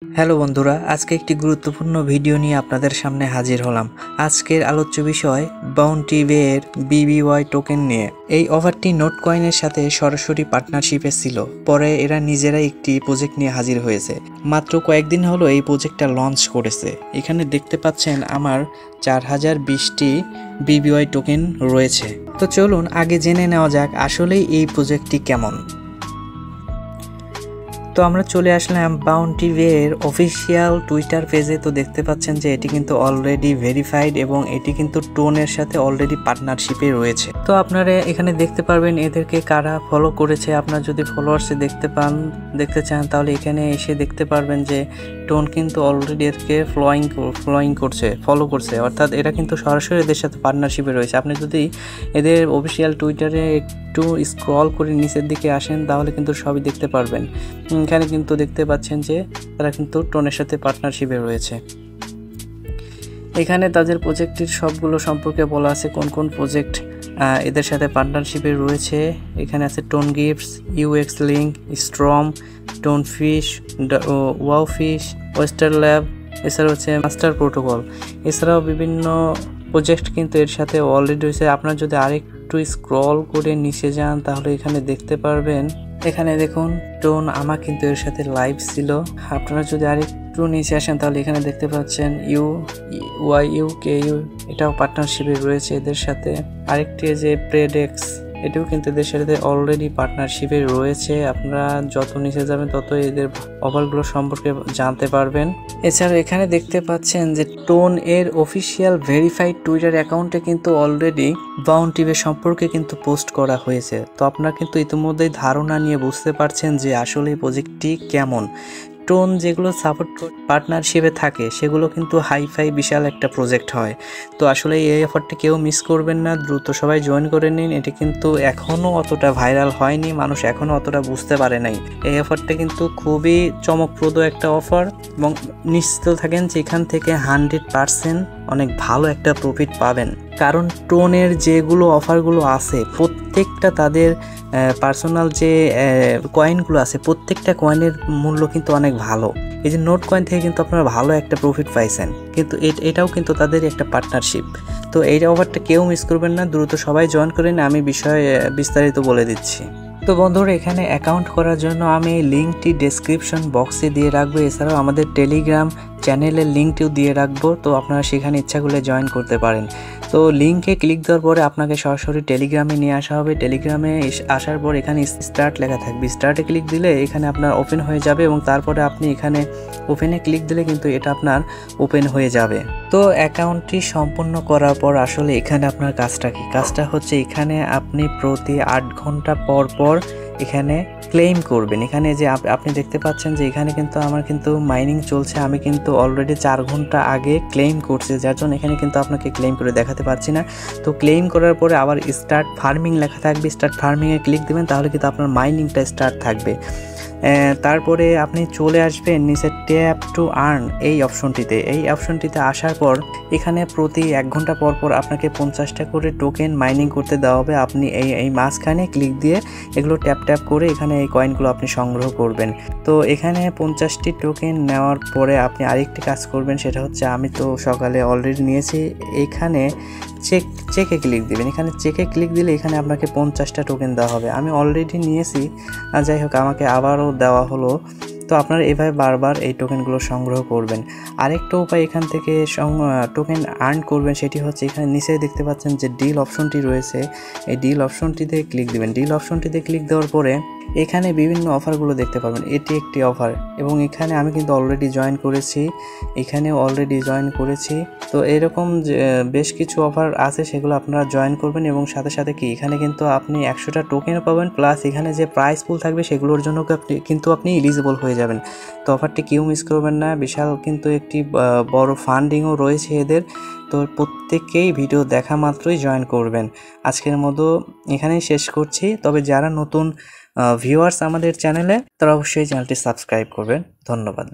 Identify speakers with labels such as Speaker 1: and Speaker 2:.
Speaker 1: Hello বন্ধুরা, আজকে একটি গুরুত্বপূর্ণ ভিডিও নিয়ে আপনাদের সামনে হাজির হলাম। আজকের আলোচ্য বিষয় বাউন্টি বে এর বিবিওয়াই টোকেন নিয়ে। এই অফারটি নোট কয়েনের সাথে সরাসরি পার্টনারশিপে ছিল। পরে এরা নিজেরাই একটি প্রজেক্ট নিয়ে হাজির হয়েছে। মাত্র কয়েকদিন হলো এই প্রজেক্টটা লঞ্চ করেছে। এখানে দেখতে পাচ্ছেন আমার 4020টি বিবিওয়াই টোকেন রয়েছে। তো চলুন আগে জেনে নেওয়া যাক আসলেই এই প্রজেক্টটি কেমন। তো আমরা চলে আসলাম বাউন্টি বে এর অফিসিয়াল টুইটার পেজে। তো দেখতে পাচ্ছেন যে এটি কিন্তু অলরেডি ভেরিফাইড এবং এটি কিন্তু টোনের সাথে অলরেডি পার্টনারশিপে রয়েছে। তো আপনারা এখানে দেখতে পারবেন এদেরকে কারা ফলো করেছে। আপনারা যদি ফলোয়ার্সে দেখতে চান তাহলে এখানে এসে দেখতে পারবেন যে টোন কিন্তু অলরেডি এদেরকে ফলো করছে, অর্থাৎ এরা কিন্তু সরাসরি এদের সাথে পার্টনারশিপে রয়েছে। আপনি যদি এদের অফিসিয়াল টুইটারে একটু স্ক্রল করে নিচের দিকে আসেন তাহলে কিন্তু সবই দেখতে পারবেন। এখানে কিন্তু দেখতে পাচ্ছেন যে তারা কিন্তু টোনের সাথে পার্টনারশিপে রয়েছে। এখানে তাদের প্রজেক্টের সবগুলো সম্পর্কে বলা আছে, কোন কোন প্রজেক্ট এদের সাথে পার্টনারশিপে রয়েছে। এখানে আছে tone gifts, UX link, storm, tone fish, wow fish, oyster lab, এছাড়া হচ্ছে মাস্টার প্রোটোকল। এছাড়াও বিভিন্ন প্রজেক্ট কিন্তু এর সাথে অলরেডি রয়েছে। আপনারা যদি আরেকটু স্ক্রল করে নিচে যান তাহলে এখানে দেখতে পারবেন, এখানে দেখুন টোন আমা কিন্তু এর সাথে লাইভ ছিল। আপনারা যদি আরেকটু নিচে আসেন তাহলে এখানে দেখতে পাচ্ছেন ইউ এটাও পার্টনারশিপে রয়েছে এদের সাথে। আরেকটি যে প্রেডেক্স, এটাও কিন্তু এদের সাথে অলরেডি পার্টনারশিপে রয়েছে। আপনারা যত নিচে যাবেন তত এদের অফারগুলো সম্পর্কে জানতে পারবেন। এছাড়াও এখানে দেখতে পাচ্ছেন যে টোন এর অফিসিয়াল ভেরিফাইড টুইটার অ্যাকাউন্টে কিন্তু অলরেডি বাউন্টি বে সম্পর্কে কিন্তু পোস্ট করা হয়েছে। তো আপনারা কিন্তু ইতিমধ্যেই ধারণা নিয়ে বুঝতে পারছেন যে আসলে এই প্রজেক্টটি কেমন। টোন যেগুলো সাপোর্ট পার্টনারশিপে থাকে সেগুলো কিন্তু হাইফাই বিশাল একটা প্রজেক্ট হয়। তো আসলে এই অফারটি কেউ মিস করবেন না, দ্রুত সবাই জয়েন করে নিন। এটি কিন্তু এখনও অতটা ভাইরাল হয়নি, মানুষ এখনও অতটা বুঝতে পারে নাই। এই অফারটা কিন্তু খুবই চমকপ্রদ একটা অফার এবং নিশ্চিত থাকেন যে এখান থেকে 100% অনেক ভালো একটা প্রফিট পাবেন। কারণ টোনের যেগুলো অফারগুলো আছে প্রত্যেকটা তাদের পার্সোনাল যে কয়েনগুলো আছে প্রত্যেকটা কয়েনের মূল্য কিন্তু অনেক ভালো। এই যে নোট কয়েন থেকে কিন্তু আপনারা ভালো একটা প্রফিট পাইছেন, কিন্তু এটাও কিন্তু তাদের একটা পার্টনারশিপ। তো এই অফারটা কেউ মিস করবেন না, দ্রুত সবাই জয়েন করেন। আমি বিষয়ে বিস্তারিত বলে দিচ্ছি। তো বন্ধুরা, এখানে অ্যাকাউন্ট করার জন্য আমি এই লিঙ্কটি ডেসক্রিপশন বক্সে দিয়ে রাখবো। এছাড়াও আমাদের টেলিগ্রাম চ্যানেলের লিঙ্কটিও দিয়ে রাখবো, তো আপনারা সেখানে ইচ্ছা করলে জয়েন করতে পারেন। তো লিঙ্কে ক্লিক দেওয়ার পরে আপনাকে সরাসরি টেলিগ্রামে নিয়ে আসা হবে। টেলিগ্রামে আসার পর এখানে স্টার্ট লেখা থাকবে, স্টার্টে ক্লিক দিলে এখানে আপনার ওপেন হয়ে যাবে এবং তারপরে আপনি এখানে ওপেনে ক্লিক দিলে কিন্তু এটা আপনার ওপেন হয়ে যাবে। তো অ্যাকাউন্টটি সম্পূর্ণ করার পর আসলে এখানে আপনার কাজটা কি? কাজটা হচ্ছে এখানে আপনি প্রতি 8 ঘন্টা পর পর এখানে ক্লেম করবেন। এখানে যে আপনি দেখতে পাচ্ছেন যে এখানে কিন্তু আমার কিন্তু মাইনিং চলছে। আমি কিন্তু অলরেডি 4 ঘন্টা আগে ক্লেম করছি, যার জন্য এখানে কিন্তু আপনাকে ক্লেম করে দেখাতে পারছি না। তো ক্লেম করার পরে আবার স্টার্ট ফার্মিং লেখা থাকবে, স্টার্ট ফার্মিংয়ে ক্লিক দেবেন, তাহলে কিন্তু আপনার মাইনিংটা স্টার্ট থাকবে। তারপরে আপনি চলে আসবেন নিচে ট্যাপ টু আর্ন এই অপশনটিতে আসার পর এখানে প্রতি 1 ঘন্টা পর পর আপনাকে 50টা করে টোকেন মাইনিং করতে দেওয়া হবে। আপনি এই মাঝখানে ক্লিক দিয়ে এগুলো ট্যাপ করে এখানে এই কয়েনগুলো আপনি সংগ্রহ করবেন। তো এখানে 50টি টোকেন নেওয়ার পরে আপনি আরেকটি কাজ করবেন, সেটা হচ্ছে আমি তো সকালে অলরেডি নিয়েছি। এখানে চেকে ক্লিক দিবেন। এখানে চেকে ক্লিক দিলে এখানে আপনাকে 50টা টোকেন দেওয়া হবে। আমি অলরেডি নিয়েছি, যাই হোক আমাকে আবারও দেওয়া হলো। তো আপনারা এভাবে বারবার এই টোকেনগুলো সংগ্রহ করবেন। আরেকটা উপায় এখান থেকে টোকেন আর্ন করবেন, সেটি হচ্ছে এখানে নিচে দেখতে পাচ্ছেন যে ডিল অপশনটি রয়েছে, এই ডিল অপশনটিতে ক্লিক দিবেন। ডিল অপশনটিতে ক্লিক দেওয়ার পরে এখানে বিভিন্ন অফারগুলো দেখতে পাবেন। এটি একটি অফার এবং এখানে আমি কিন্তু অলরেডি জয়েন করেছি। তো এরকম বেশ কিছু অফার আছে, সেগুলো আপনারা জয়েন করবেন এবং সাথে সাথে কি এখানে কিন্তু আপনি 100টা টোকেনও পাবেন, প্লাস এখানে যে প্রাইস পুল থাকবে সেগুলোর জন্য আপনি এলিজিবল হয়ে যাবেন। তো অফারটি কেউ মিস করবেন না। বিশাল কিন্তু একটি বড় ফান্ডিংও রয়েছে এদের। তো প্রত্যেকেই ভিডিও দেখা মাত্রই জয়েন করবেন। আজকের মতো এখানেই শেষ করছি। তবে যারা নতুন ভিউয়ার্স আমাদের চ্যানেলে, তারা অবশ্যই চ্যানেলটি সাবস্ক্রাইব করবেন। ধন্যবাদ।